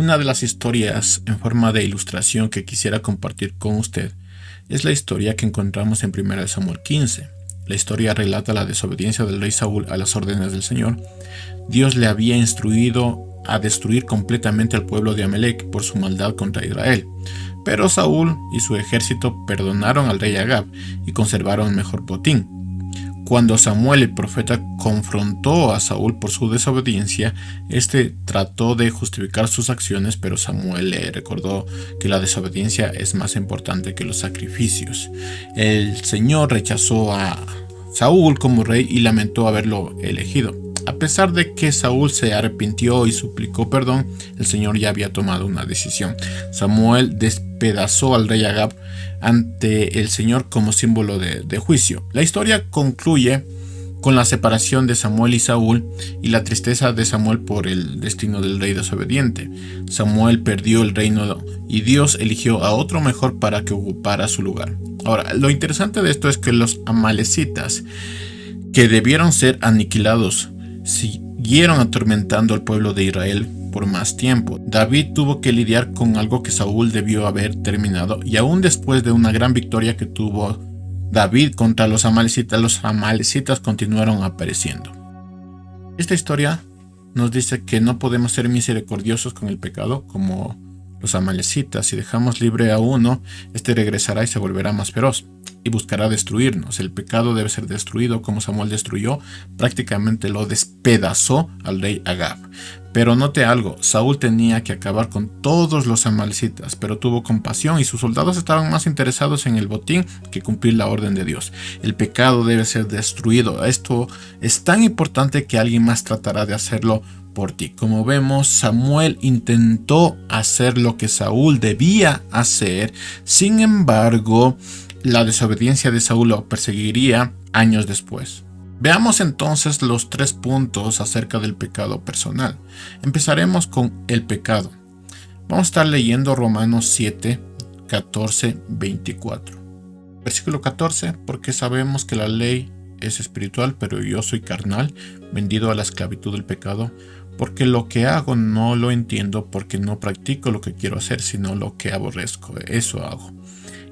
Una de las historias en forma de ilustración que quisiera compartir con usted es la historia que encontramos en 1 Samuel 15. La historia relata la desobediencia del rey Saúl a las órdenes del Señor. Dios le había instruido a destruir completamente al pueblo de Amalek por su maldad contra Israel. Pero Saúl y su ejército perdonaron al rey Agab y conservaron el mejor botín. Cuando Samuel el profeta confrontó a Saúl por su desobediencia, este trató de justificar sus acciones, pero Samuel le recordó que la desobediencia es más importante que los sacrificios. El Señor rechazó a Saúl como rey y lamentó haberlo elegido. A pesar de que Saúl se arrepintió y suplicó perdón, el Señor ya había tomado una decisión. Samuel despedazó al rey Agab ante el Señor como símbolo de juicio. La historia concluye con la separación de Samuel y Saúl y la tristeza de Samuel por el destino del rey desobediente. Samuel perdió el reino y Dios eligió a otro mejor para que ocupara su lugar. Ahora, lo interesante de esto es que los amalecitas, que debieron ser aniquilados, siguieron atormentando al pueblo de Israel por más tiempo. David tuvo que lidiar con algo que Saúl debió haber terminado, y aún después de una gran victoria que tuvo David contra los amalecitas continuaron apareciendo. Esta historia nos dice que no podemos ser misericordiosos con el pecado como los amalecitas. Si dejamos libre a uno, este regresará y se volverá más feroz y buscará destruirnos. El pecado debe ser destruido como Samuel destruyó, prácticamente lo despedazó al rey Agab. Pero note algo, Saúl tenía que acabar con todos los amalecitas, pero tuvo compasión y sus soldados estaban más interesados en el botín que cumplir la orden de Dios. El pecado debe ser destruido. Esto es tan importante que alguien más tratará de hacerlo por ti. Como vemos, Samuel intentó hacer lo que Saúl debía hacer. Sin embargo, la desobediencia de Saúl lo perseguiría años después. Veamos entonces los 3 puntos acerca del pecado personal. Empezaremos con el pecado. Vamos a estar leyendo Romanos 7, 14, 24. Versículo 14, porque sabemos que la ley es espiritual, pero yo soy carnal, vendido a la esclavitud del pecado, porque lo que hago no lo entiendo, porque no practico lo que quiero hacer, sino lo que aborrezco, eso hago.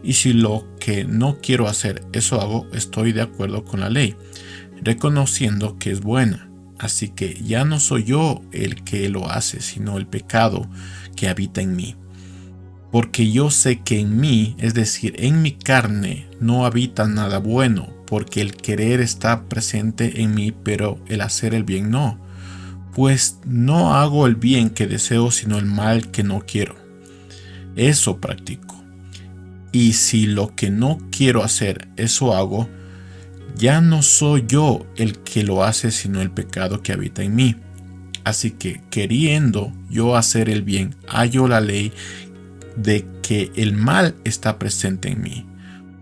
Y si lo que no quiero hacer, eso hago, estoy de acuerdo con la ley, reconociendo que es buena. Así que ya no soy yo el que lo hace, sino el pecado que habita en mí. Porque yo sé que en mí, es decir, en mi carne, no habita nada bueno, porque el querer está presente en mí, pero el hacer el bien no. Pues no hago el bien que deseo, sino el mal que no quiero. Eso practico. Y si lo que no quiero hacer, eso hago, ya no soy yo el que lo hace, sino el pecado que habita en mí. Así que, queriendo yo hacer el bien, hallo la ley de que el mal está presente en mí,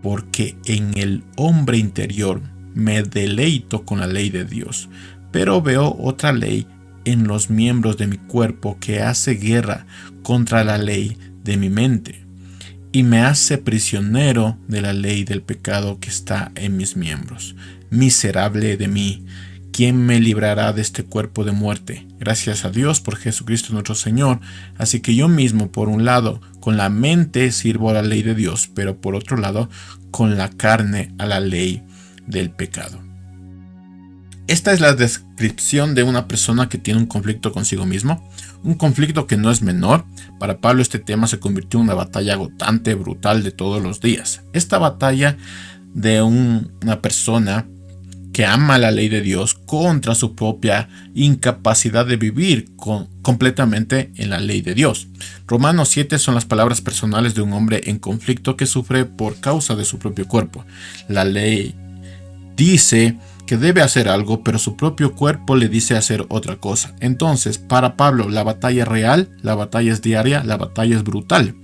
porque en el hombre interior me deleito con la ley de Dios, pero veo otra ley en los miembros de mi cuerpo que hace guerra contra la ley de mi mente y me hace prisionero de la ley del pecado que está en mis miembros. Miserable de mí, ¿quién me librará de este cuerpo de muerte? Gracias a Dios por Jesucristo nuestro Señor. Así que yo mismo, por un lado, con la mente sirvo a la ley de Dios, pero por otro lado, con la carne a la ley del pecado. Esta es la descripción de una persona que tiene un conflicto consigo mismo, un conflicto que no es menor. Para Pablo este tema se convirtió en una batalla agotante, brutal de todos los días. Esta batalla de una persona que ama la ley de Dios contra su propia incapacidad de vivir completamente en la ley de Dios. Romanos 7 son las palabras personales de un hombre en conflicto que sufre por causa de su propio cuerpo. La ley dice que debe hacer algo, pero su propio cuerpo le dice hacer otra cosa. Entonces, para Pablo, la batalla es real, la batalla es diaria, la batalla es brutal.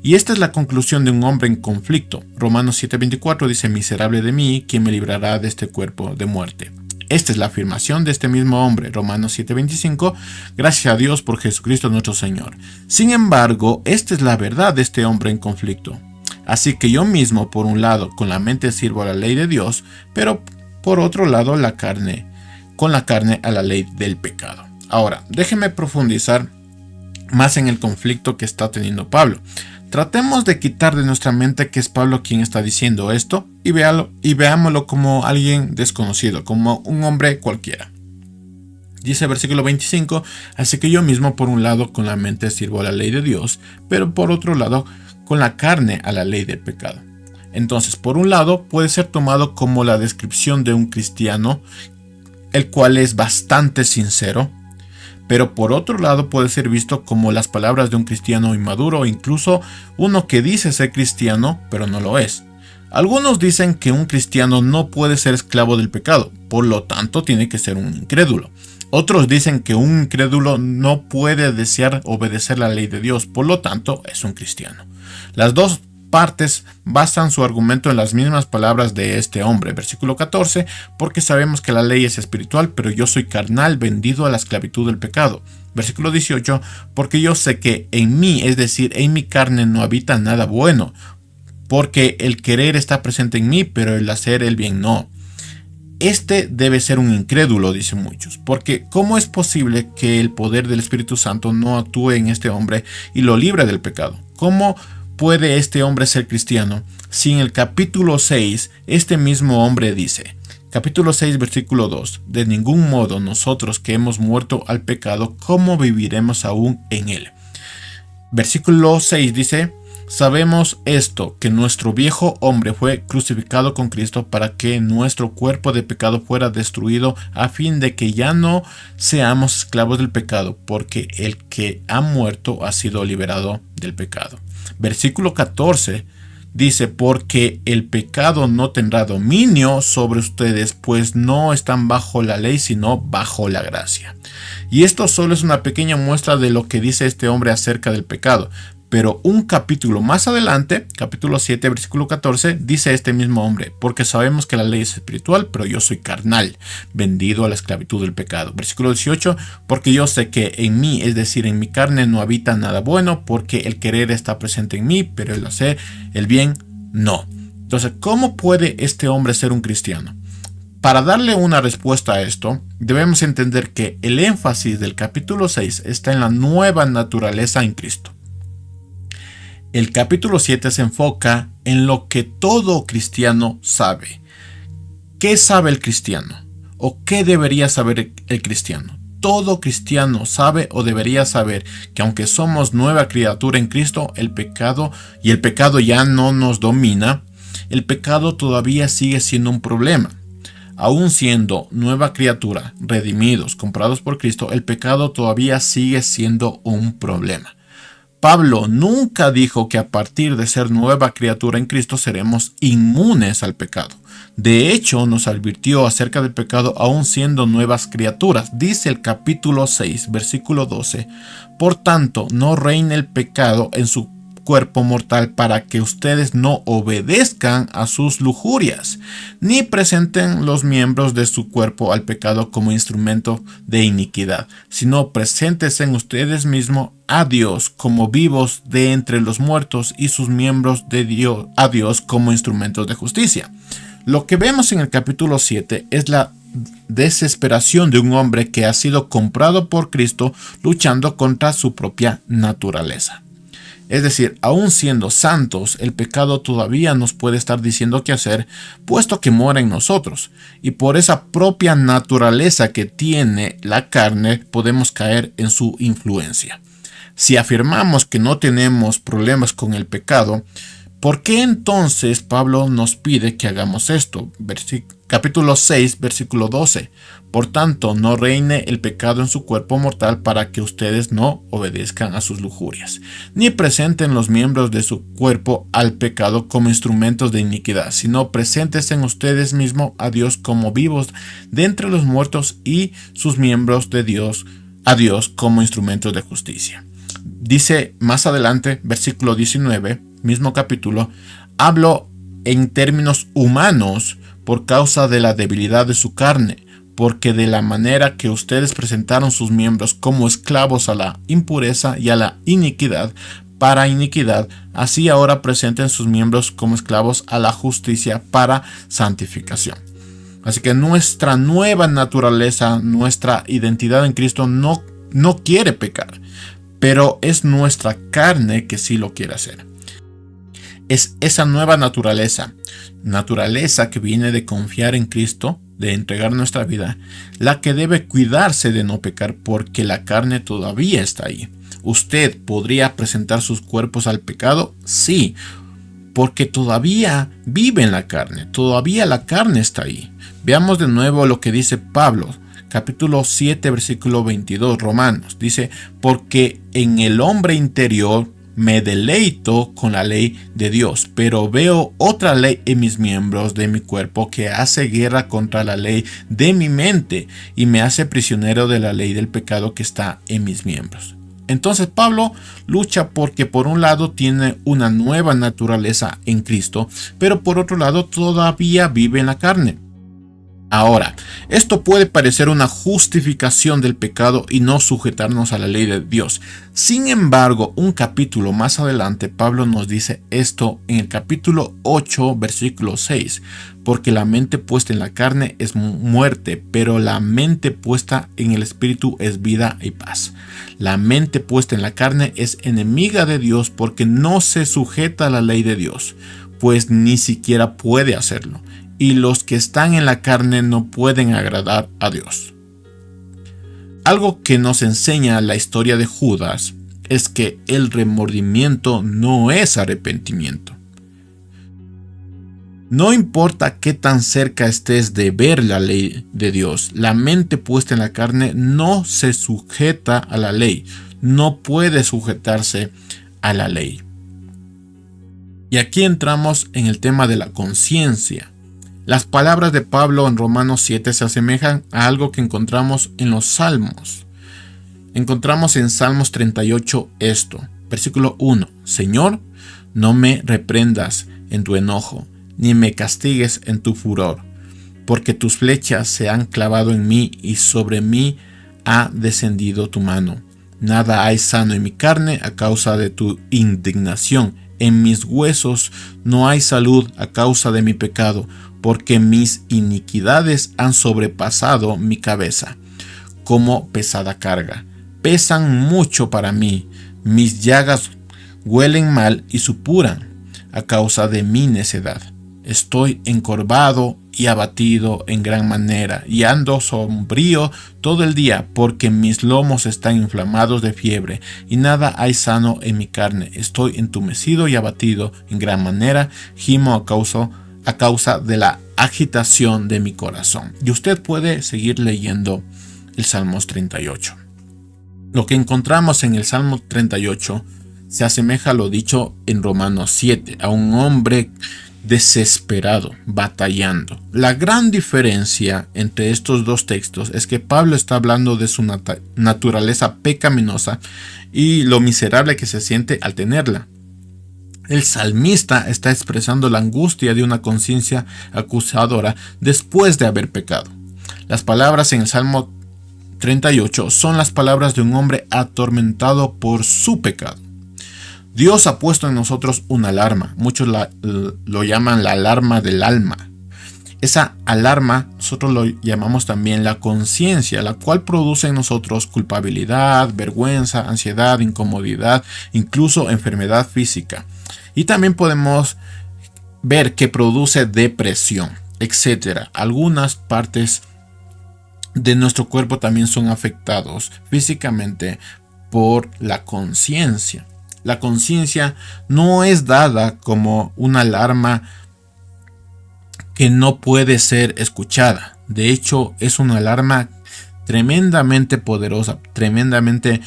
Y esta es la conclusión de un hombre en conflicto. Romanos 7:24 dice: miserable de mí, ¿quién me librará de este cuerpo de muerte? Esta es la afirmación de este mismo hombre. Romanos 7:25, gracias a Dios por Jesucristo nuestro Señor. Sin embargo, esta es la verdad de este hombre en conflicto. Así que yo mismo, por un lado, con la mente sirvo a la ley de Dios, pero por otro lado, con la carne a la ley del pecado. Ahora, déjeme profundizar más en el conflicto que está teniendo Pablo. Tratemos de quitar de nuestra mente que es Pablo quien está diciendo esto y veámoslo como alguien desconocido, como un hombre cualquiera. Dice versículo 25, así que yo mismo por un lado con la mente sirvo a la ley de Dios, pero por otro lado con la carne a la ley del pecado. Entonces, por un lado puede ser tomado como la descripción de un cristiano, el cual es bastante sincero, pero por otro lado puede ser visto como las palabras de un cristiano inmaduro o incluso uno que dice ser cristiano, pero no lo es. Algunos dicen que un cristiano no puede ser esclavo del pecado, por lo tanto tiene que ser un incrédulo. Otros dicen que un incrédulo no puede desear obedecer la ley de Dios, por lo tanto es un cristiano. Las dos partes basan su argumento en las mismas palabras de este hombre. Versículo 14, porque sabemos que la ley es espiritual, pero yo soy carnal, vendido a la esclavitud del pecado. Versículo 18, porque yo sé que en mí, es decir, en mi carne no habita nada bueno, porque el querer está presente en mí, pero el hacer el bien no. Este debe ser un incrédulo, dicen muchos, porque ¿cómo es posible que el poder del Espíritu Santo no actúe en este hombre y lo libre del pecado? ¿Cómo puede este hombre ser cristiano si en el capítulo 6 este mismo hombre dice, capítulo 6 versículo 2, de ningún modo nosotros que hemos muerto al pecado, ¿cómo viviremos aún en él? Versículo 6 dice, sabemos esto, que nuestro viejo hombre fue crucificado con Cristo para que nuestro cuerpo de pecado fuera destruido, a fin de que ya no seamos esclavos del pecado, porque el que ha muerto ha sido liberado del pecado. Versículo 14 dice, porque el pecado no tendrá dominio sobre ustedes, pues no están bajo la ley, sino bajo la gracia. Y esto solo es una pequeña muestra de lo que dice este hombre acerca del pecado. Pero un capítulo más adelante, capítulo 7, versículo 14, dice este mismo hombre, porque sabemos que la ley es espiritual, pero yo soy carnal, vendido a la esclavitud del pecado. Versículo 18, porque yo sé que en mí, es decir, en mi carne no habita nada bueno, porque el querer está presente en mí, pero el hacer el bien no. Entonces, ¿cómo puede este hombre ser un cristiano? Para darle una respuesta a esto, debemos entender que el énfasis del capítulo 6 está en la nueva naturaleza en Cristo. El capítulo 7 se enfoca en lo que todo cristiano sabe. ¿Qué sabe el cristiano? ¿O qué debería saber el cristiano? Todo cristiano sabe o debería saber que aunque somos nueva criatura en Cristo, el pecado ya no nos domina, el pecado todavía sigue siendo un problema. Aún siendo nueva criatura, redimidos, comprados por Cristo, el pecado todavía sigue siendo un problema. Pablo nunca dijo que a partir de ser nueva criatura en Cristo seremos inmunes al pecado. De hecho, nos advirtió acerca del pecado aún siendo nuevas criaturas. Dice el capítulo 6, versículo 12, por tanto, no reine el pecado en su cuerpo mortal para que ustedes no obedezcan a sus lujurias, ni presenten los miembros de su cuerpo al pecado como instrumento de iniquidad, sino preséntense en ustedes mismos a Dios como vivos de entre los muertos y sus miembros a Dios como instrumentos de justicia. Lo que vemos en el capítulo 7 es la desesperación de un hombre que ha sido comprado por Cristo luchando contra su propia naturaleza. Es decir, aún siendo santos, el pecado todavía nos puede estar diciendo qué hacer, puesto que mora en nosotros. Y por esa propia naturaleza que tiene la carne, podemos caer en su influencia. Si afirmamos que no tenemos problemas con el pecado, ¿por qué entonces Pablo nos pide que hagamos esto? Capítulo 6, versículo 12. Por tanto, no reine el pecado en su cuerpo mortal para que ustedes no obedezcan a sus lujurias, ni presenten los miembros de su cuerpo al pecado como instrumentos de iniquidad, sino preséntense en ustedes mismos a Dios como vivos de entre los muertos y sus miembros a Dios como instrumentos de justicia. Dice más adelante, versículo 19, mismo capítulo, hablo en términos humanos por causa de la debilidad de su carne, porque de la manera que ustedes presentaron sus miembros como esclavos a la impureza y a la iniquidad, para iniquidad, así ahora presenten sus miembros como esclavos a la justicia para santificación. Así que nuestra nueva naturaleza, nuestra identidad en Cristo no quiere pecar. pero es nuestra carne que sí lo quiere hacer. Es esa nueva naturaleza que viene de confiar en Cristo, de entregar nuestra vida, la que debe cuidarse de no pecar, porque la carne todavía está ahí. ¿Usted podría presentar sus cuerpos al pecado? Sí, porque todavía vive en la carne, todavía la carne está ahí. Veamos de nuevo lo que dice Pablo, capítulo 7, versículo 22, Romanos. Dice, porque en el hombre interior me deleito con la ley de Dios, pero veo otra ley en mis miembros de mi cuerpo que hace guerra contra la ley de mi mente y me hace prisionero de la ley del pecado que está en mis miembros. Entonces Pablo lucha porque por un lado tiene una nueva naturaleza en Cristo, pero por otro lado todavía vive en la carne. Ahora, esto puede parecer una justificación del pecado y no sujetarnos a la ley de Dios. Sin embargo, un capítulo más adelante, Pablo nos dice esto en el capítulo 8, versículo 6. Porque la mente puesta en la carne es muerte, pero la mente puesta en el espíritu es vida y paz. La mente puesta en la carne es enemiga de Dios porque no se sujeta a la ley de Dios, pues ni siquiera puede hacerlo. Y los que están en la carne no pueden agradar a Dios. Algo que nos enseña la historia de Judas es que el remordimiento no es arrepentimiento. No importa qué tan cerca estés de ver la ley de Dios, la mente puesta en la carne no se sujeta a la ley, no puede sujetarse a la ley. Y aquí entramos en el tema de la conciencia. Las palabras de Pablo en Romanos 7 se asemejan a algo que encontramos en los Salmos. Encontramos en Salmos 38 esto, versículo 1. Señor, no me reprendas en tu enojo, ni me castigues en tu furor, porque tus flechas se han clavado en mí y sobre mí ha descendido tu mano. Nada hay sano en mi carne a causa de tu indignación. En mis huesos no hay salud a causa de mi pecado, porque mis iniquidades han sobrepasado mi cabeza, como pesada carga. Pesan mucho para mí, mis llagas huelen mal y supuran a causa de mi necedad. Estoy encorvado y abatido en gran manera, y ando sombrío todo el día, porque mis lomos están inflamados de fiebre, y nada hay sano en mi carne. Estoy entumecido y abatido en gran manera, gimo a causa de la agitación de mi corazón. Y usted puede seguir leyendo el Salmos 38. Lo que encontramos en el Salmo 38 se asemeja a lo dicho en Romanos 7, a un hombre desesperado, batallando. La gran diferencia entre estos dos textos es que Pablo está hablando de su naturaleza pecaminosa y lo miserable que se siente al tenerla. El salmista está expresando la angustia de una conciencia acusadora después de haber pecado. Las palabras en el Salmo 38 son las palabras de un hombre atormentado por su pecado. Dios ha puesto en nosotros una alarma, muchos lo llaman la alarma del alma. Esa alarma nosotros lo llamamos también la conciencia, la cual produce en nosotros culpabilidad, vergüenza, ansiedad, incomodidad, incluso enfermedad física. Y también podemos ver que produce depresión, etc. Algunas partes de nuestro cuerpo también son afectados físicamente por la conciencia. La conciencia no es dada como una alarma que no puede ser escuchada. De hecho, es una alarma tremendamente poderosa, tremendamente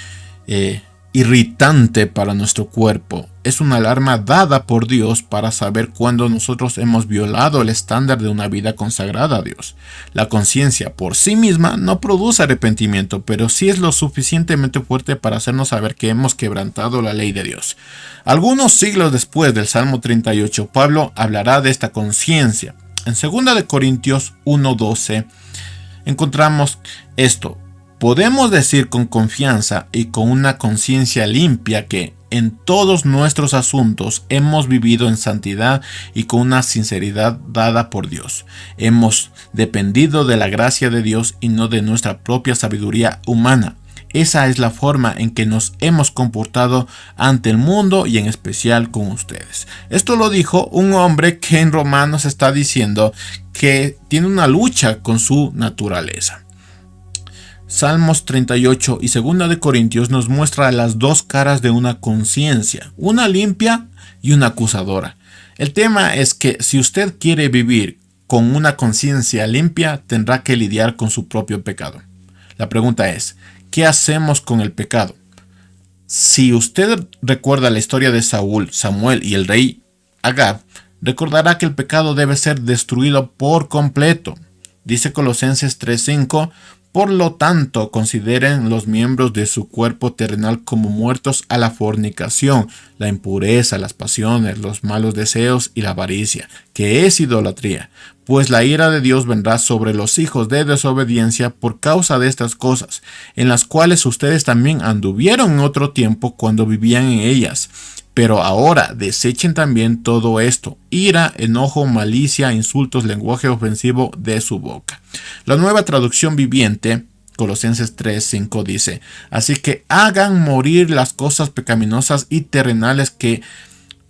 irritante para nuestro cuerpo. Es una alarma dada por Dios para saber cuándo nosotros hemos violado el estándar de una vida consagrada a Dios. La conciencia por sí misma no produce arrepentimiento, pero sí es lo suficientemente fuerte para hacernos saber que hemos quebrantado la ley de Dios. Algunos siglos después del Salmo 38, Pablo hablará de esta conciencia. En 2 Corintios 1:12 encontramos esto. Podemos decir con confianza y con una conciencia limpia que en todos nuestros asuntos hemos vivido en santidad y con una sinceridad dada por Dios. Hemos dependido de la gracia de Dios y no de nuestra propia sabiduría humana. Esa es la forma en que nos hemos comportado ante el mundo y en especial con ustedes. Esto lo dijo un hombre que en Romanos está diciendo que tiene una lucha con su naturaleza. Salmos 38 y 2 de Corintios nos muestra las dos caras de una conciencia, una limpia y una acusadora. El tema es que si usted quiere vivir con una conciencia limpia, tendrá que lidiar con su propio pecado. La pregunta es, ¿qué hacemos con el pecado? Si usted recuerda la historia de Saúl, Samuel y el rey Agag, recordará que el pecado debe ser destruido por completo. Dice Colosenses 3:5, por lo tanto, consideren los miembros de su cuerpo terrenal como muertos a la fornicación, la impureza, las pasiones, los malos deseos y la avaricia, que es idolatría. Pues la ira de Dios vendrá sobre los hijos de desobediencia por causa de estas cosas, en las cuales ustedes también anduvieron en otro tiempo cuando vivían en ellas. Pero ahora desechen también todo esto: ira, enojo, malicia, insultos, lenguaje ofensivo de su boca. La Nueva Traducción Viviente, Colosenses 3:5 dice: así que hagan morir las cosas pecaminosas y terrenales que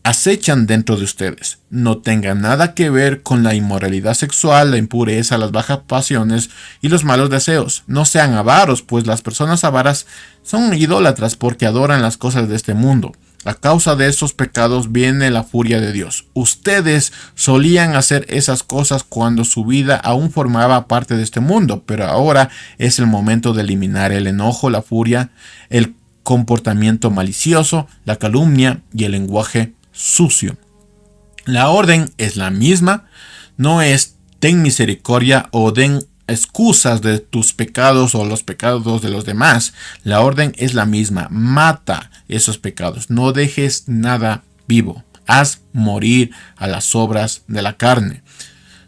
acechan dentro de ustedes. No tengan nada que ver con la inmoralidad sexual, la impureza, las bajas pasiones y los malos deseos. No sean avaros, pues las personas avaras son idólatras porque adoran las cosas de este mundo. A causa de esos pecados viene la furia de Dios. Ustedes solían hacer esas cosas cuando su vida aún formaba parte de este mundo, pero ahora es el momento de eliminar el enojo, la furia, el comportamiento malicioso, la calumnia y el lenguaje sucio. La orden es la misma, no es ten misericordia o den excusas de tus pecados o los pecados de los demás. La orden es la misma: mata esos pecados, no dejes nada vivo, haz morir a las obras de la carne.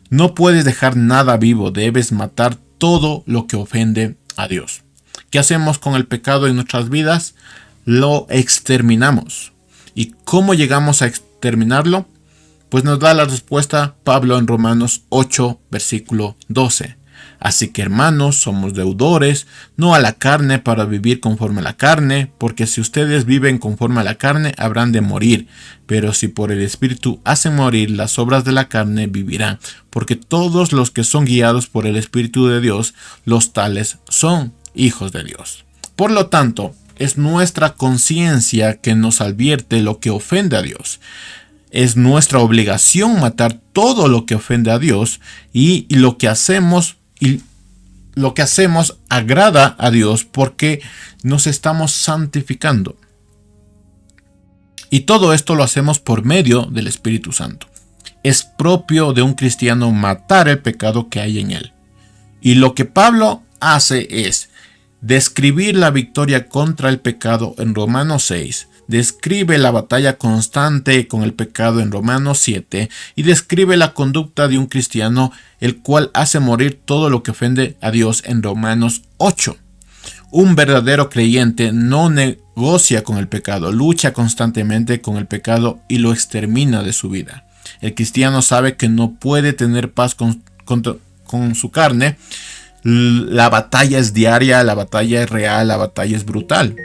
No puedes dejar nada vivo, debes matar todo lo que ofende a Dios. ¿Qué hacemos con el pecado en nuestras vidas? Lo exterminamos. ¿Y cómo llegamos a exterminarlo? Pues nos da la respuesta Pablo en Romanos 8, versículo 12. Así que, hermanos, somos deudores, no a la carne para vivir conforme a la carne, porque si ustedes viven conforme a la carne, habrán de morir. Pero si por el Espíritu hacen morir las obras de la carne, vivirán. Porque todos los que son guiados por el Espíritu de Dios, los tales son hijos de Dios. Por lo tanto, es nuestra conciencia que nos advierte lo que ofende a Dios. Es nuestra obligación matar todo lo que ofende a Dios y lo que hacemos agrada a Dios porque nos estamos santificando. Y todo esto lo hacemos por medio del Espíritu Santo. Es propio de un cristiano matar el pecado que hay en él. Y lo que Pablo hace es describir la victoria contra el pecado en Romanos 6, describe la batalla constante con el pecado en Romanos 7 y describe la conducta de un cristiano, el cual hace morir todo lo que ofende a Dios en Romanos 8. Un verdadero creyente no negocia con el pecado, lucha constantemente con el pecado y lo extermina de su vida. El cristiano sabe que no puede tener paz con su carne. La batalla es diaria, la batalla es real, la batalla es brutal.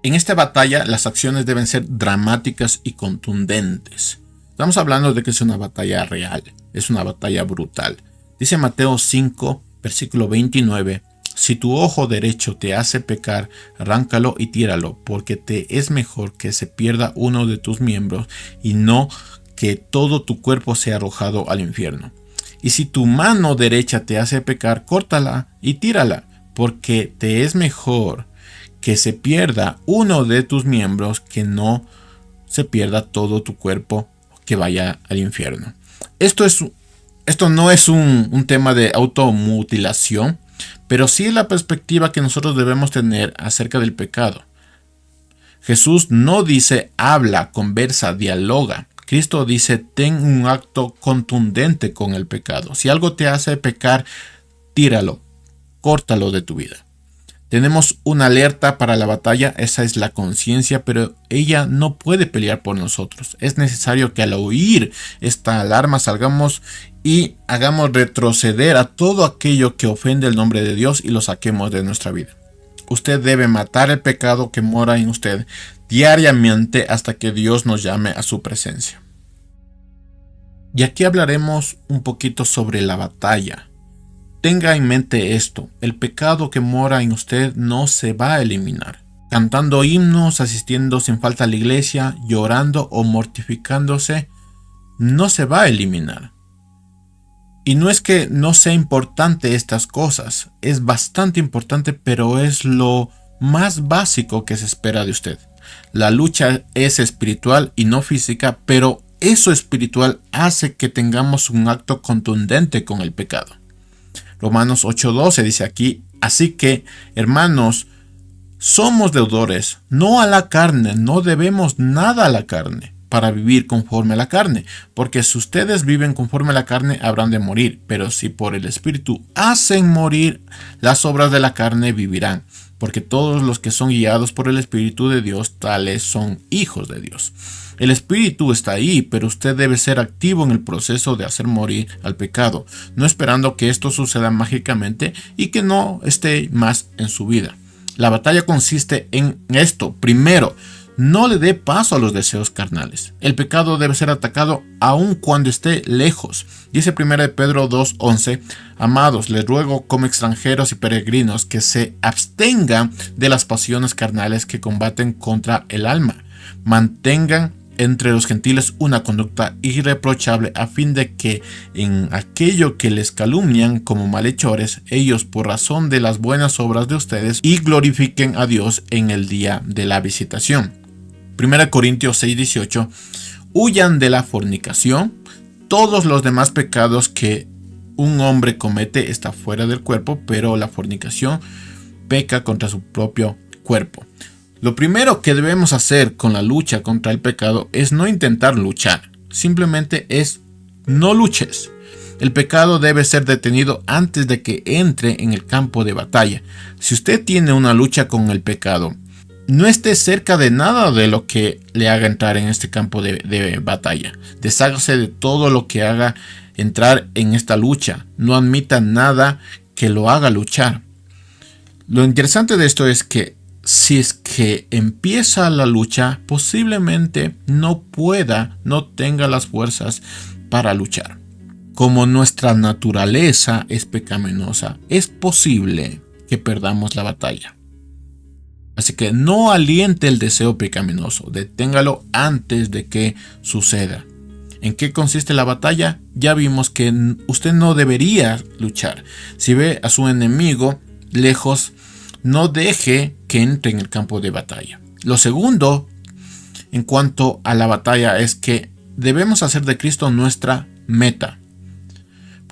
En esta batalla las acciones deben ser dramáticas y contundentes. Estamos hablando de que es una batalla real, es una batalla brutal. Dice Mateo 5, versículo 29, si tu ojo derecho te hace pecar, arráncalo y tíralo, porque te es mejor que se pierda uno de tus miembros y no que todo tu cuerpo sea arrojado al infierno. Y si tu mano derecha te hace pecar, córtala y tírala, porque te es mejor que se pierda uno de tus miembros que no se pierda todo tu cuerpo, que vaya al infierno. Esto no es un tema de automutilación, pero sí es la perspectiva que nosotros debemos tener acerca del pecado. Jesús no dice habla, conversa, dialoga. Cristo dice ten un acto contundente con el pecado. Si algo te hace pecar, tíralo, córtalo de tu vida. Tenemos una alerta para la batalla, esa es la conciencia, pero ella no puede pelear por nosotros. Es necesario que al oír esta alarma salgamos y hagamos retroceder a todo aquello que ofende el nombre de Dios y lo saquemos de nuestra vida. Usted debe matar el pecado que mora en usted diariamente hasta que Dios nos llame a su presencia. Y aquí hablaremos un poquito sobre la batalla. Tenga en mente esto, el pecado que mora en usted no se va a eliminar. Cantando himnos, asistiendo sin falta a la iglesia, llorando o mortificándose, no se va a eliminar. Y no es que no sea importante estas cosas, es bastante importante, pero es lo más básico que se espera de usted. La lucha es espiritual y no física, pero eso espiritual hace que tengamos un acto contundente con el pecado. Romanos 8:12 dice aquí, así que, hermanos, somos deudores, no a la carne, no debemos nada a la carne, para vivir conforme a la carne, porque si ustedes viven conforme a la carne habrán de morir, pero si por el Espíritu hacen morir las obras de la carne vivirán, porque todos los que son guiados por el Espíritu de Dios, tales son hijos de Dios. El Espíritu está ahí, pero usted debe ser activo en el proceso de hacer morir al pecado, no esperando que esto suceda mágicamente y que no esté más en su vida. La batalla consiste en esto. Primero, no le dé paso a los deseos carnales. El pecado debe ser atacado aun cuando esté lejos. Dice 1 Pedro 2:11, amados, les ruego como extranjeros y peregrinos que se abstengan de las pasiones carnales que combaten contra el alma. Mantengan entre los gentiles una conducta irreprochable a fin de que en aquello que les calumnian como malhechores, ellos por razón de las buenas obras de ustedes y glorifiquen a Dios en el día de la visitación. 1 Corintios 6:18, huyan de la fornicación. Todos los demás pecados que un hombre comete está fuera del cuerpo, pero la fornicación peca contra su propio cuerpo. Lo primero que debemos hacer con la lucha contra el pecado es no intentar luchar, simplemente es no luches. El pecado debe ser detenido antes de que entre en el campo de batalla. Si usted tiene una lucha con el pecado, no esté cerca de nada de lo que le haga entrar en este campo de batalla. Deshágase de todo lo que haga entrar en esta lucha. No admita nada que lo haga luchar. Lo interesante de esto es que si es que empieza la lucha, posiblemente no tenga las fuerzas para luchar. Como nuestra naturaleza es pecaminosa, es posible que perdamos la batalla. Así que no aliente el deseo pecaminoso, deténgalo antes de que suceda. ¿En qué consiste la batalla? Ya vimos que usted no debería luchar. Si ve a su enemigo lejos, no deje que entre en el campo de batalla. Lo segundo, en cuanto a la batalla, es que debemos hacer de Cristo nuestra meta.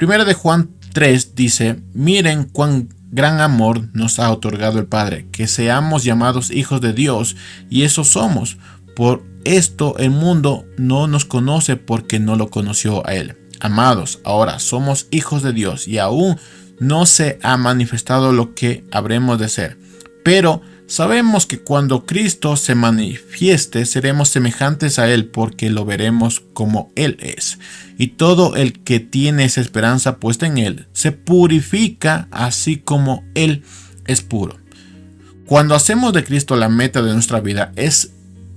1 de Juan 3 dice, miren cuán gran amor nos ha otorgado el Padre, que seamos llamados hijos de Dios, y eso somos. Por esto el mundo no nos conoce porque no lo conoció a Él. Amados, ahora somos hijos de Dios y aún no se ha manifestado lo que habremos de ser. Pero sabemos que cuando Cristo se manifieste seremos semejantes a Él porque lo veremos como Él es. Y todo el que tiene esa esperanza puesta en Él se purifica así como Él es puro. Cuando hacemos de Cristo la meta de nuestra vida es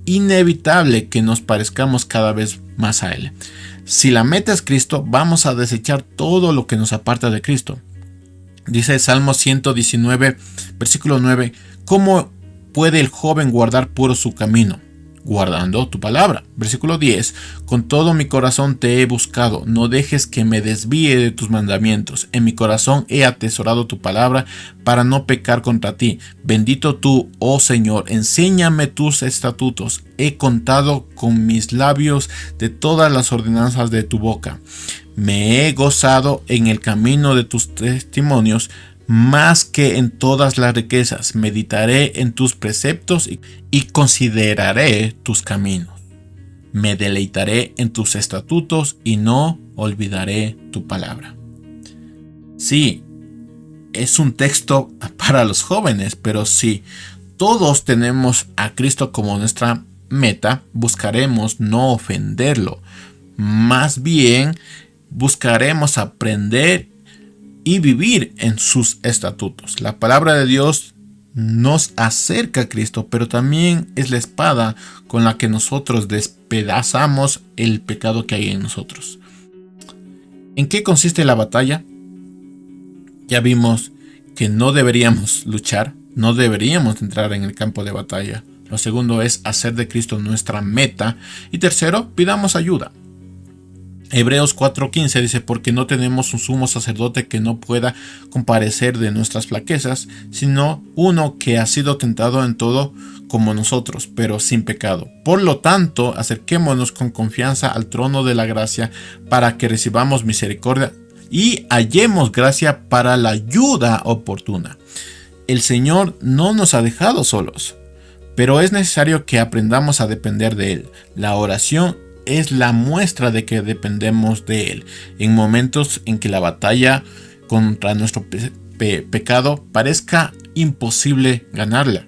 inevitable que nos parezcamos cada vez más a Él. Si la meta es Cristo, vamos a desechar todo lo que nos aparta de Cristo. Dice Salmo 119, versículo 9, ¿cómo puede el joven guardar puro su camino? Guardando tu palabra. Versículo 10, con todo mi corazón te he buscado, no dejes que me desvíe de tus mandamientos. En mi corazón he atesorado tu palabra para no pecar contra ti. Bendito tú, oh Señor, enséñame tus estatutos. He contado con mis labios de todas las ordenanzas de tu boca. Me he gozado en el camino de tus testimonios más que en todas las riquezas. Meditaré en tus preceptos y consideraré tus caminos. Me deleitaré en tus estatutos y no olvidaré tu palabra. Sí, es un texto para los jóvenes, pero si todos tenemos a Cristo como nuestra meta, buscaremos no ofenderlo. Más bien, buscaremos aprender y vivir en sus estatutos. La palabra de Dios nos acerca a Cristo, pero también es la espada con la que nosotros despedazamos el pecado que hay en nosotros. ¿En qué consiste la batalla? Ya vimos que no deberíamos luchar, no deberíamos entrar en el campo de batalla. Lo segundo es hacer de Cristo nuestra meta. Y tercero, pidamos ayuda. Hebreos 4:15 dice: porque no tenemos un sumo sacerdote que no pueda comparecer de nuestras flaquezas, sino uno que ha sido tentado en todo como nosotros, pero sin pecado. Por lo tanto, acerquémonos con confianza al trono de la gracia para que recibamos misericordia y hallemos gracia para la ayuda oportuna. El Señor no nos ha dejado solos, pero es necesario que aprendamos a depender de Él. La oración es la muestra de que dependemos de Él. En momentos en que la batalla contra nuestro pecado parezca imposible ganarla,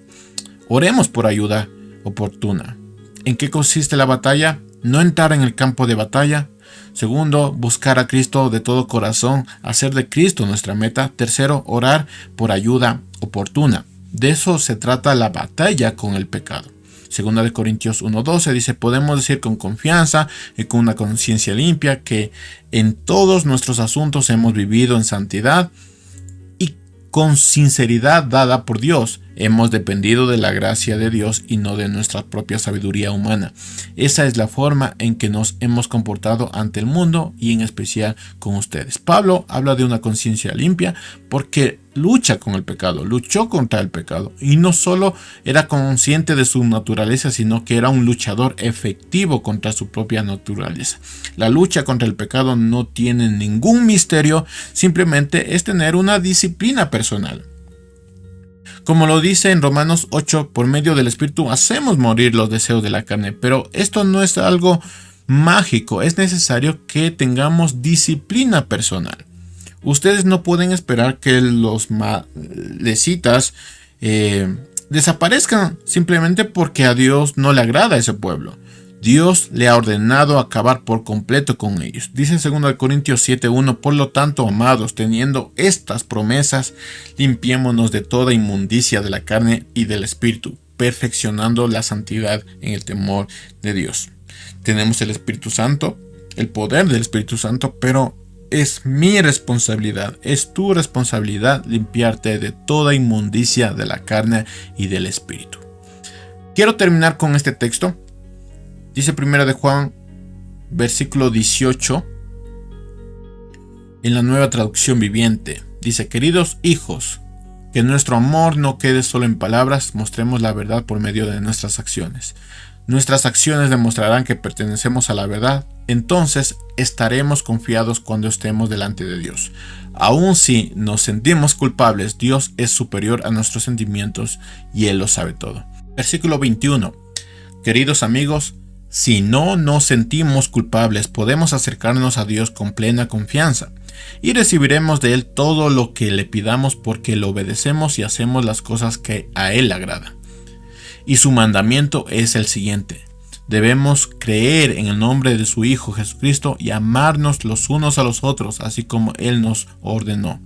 oremos por ayuda oportuna. ¿En qué consiste la batalla? No entrar en el campo de batalla. Segundo, buscar a Cristo de todo corazón, hacer de Cristo nuestra meta. Tercero, orar por ayuda oportuna. De eso se trata la batalla con el pecado. Segunda de Corintios 1:12 dice: podemos decir con confianza y con una conciencia limpia que en todos nuestros asuntos hemos vivido en santidad y con sinceridad dada por Dios. Hemos dependido de la gracia de Dios y no de nuestra propia sabiduría humana. Esa es la forma en que nos hemos comportado ante el mundo y en especial con ustedes. Pablo habla de una conciencia limpia porque lucha con el pecado, luchó contra el pecado y no solo era consciente de su naturaleza, sino que era un luchador efectivo contra su propia naturaleza. La lucha contra el pecado no tiene ningún misterio, simplemente es tener una disciplina personal. Como lo dice en Romanos 8, por medio del Espíritu hacemos morir los deseos de la carne, pero esto no es algo mágico, es necesario que tengamos disciplina personal. Ustedes no pueden esperar que los malecitas desaparezcan simplemente porque a Dios no le agrada ese pueblo. Dios le ha ordenado acabar por completo con ellos. Dice en 2 Corintios 7:1: por lo tanto, amados, teniendo estas promesas, limpiémonos de toda inmundicia de la carne y del espíritu, perfeccionando la santidad en el temor de Dios. Tenemos el Espíritu Santo, el poder del Espíritu Santo, pero es mi responsabilidad, es tu responsabilidad limpiarte de toda inmundicia de la carne y del espíritu. Quiero terminar con este texto. Dice 1 de Juan, versículo 18, en la Nueva Traducción Viviente. Dice: queridos hijos, que nuestro amor no quede solo en palabras, mostremos la verdad por medio de nuestras acciones. Nuestras acciones demostrarán que pertenecemos a la verdad. Entonces estaremos confiados cuando estemos delante de Dios. Aun si nos sentimos culpables, Dios es superior a nuestros sentimientos y Él lo sabe todo. Versículo 21. Queridos amigos, si no nos sentimos culpables, podemos acercarnos a Dios con plena confianza y recibiremos de Él todo lo que le pidamos porque lo obedecemos y hacemos las cosas que a Él le agrada. Y su mandamiento es el siguiente: debemos creer en el nombre de su Hijo Jesucristo y amarnos los unos a los otros, así como Él nos ordenó.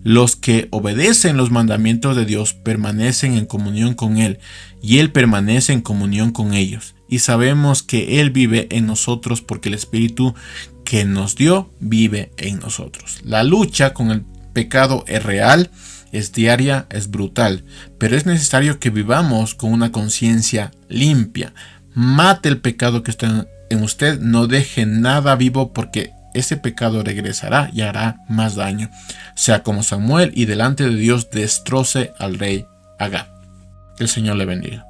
Los que obedecen los mandamientos de Dios permanecen en comunión con Él y Él permanece en comunión con ellos. Y sabemos que Él vive en nosotros porque el Espíritu que nos dio vive en nosotros. La lucha con el pecado es real, es diaria, es brutal, pero es necesario que vivamos con una conciencia limpia. Mate el pecado que está en usted, no deje nada vivo porque ese pecado regresará y hará más daño. Sea como Samuel y delante de Dios destroce al rey Agag. Que el Señor le bendiga.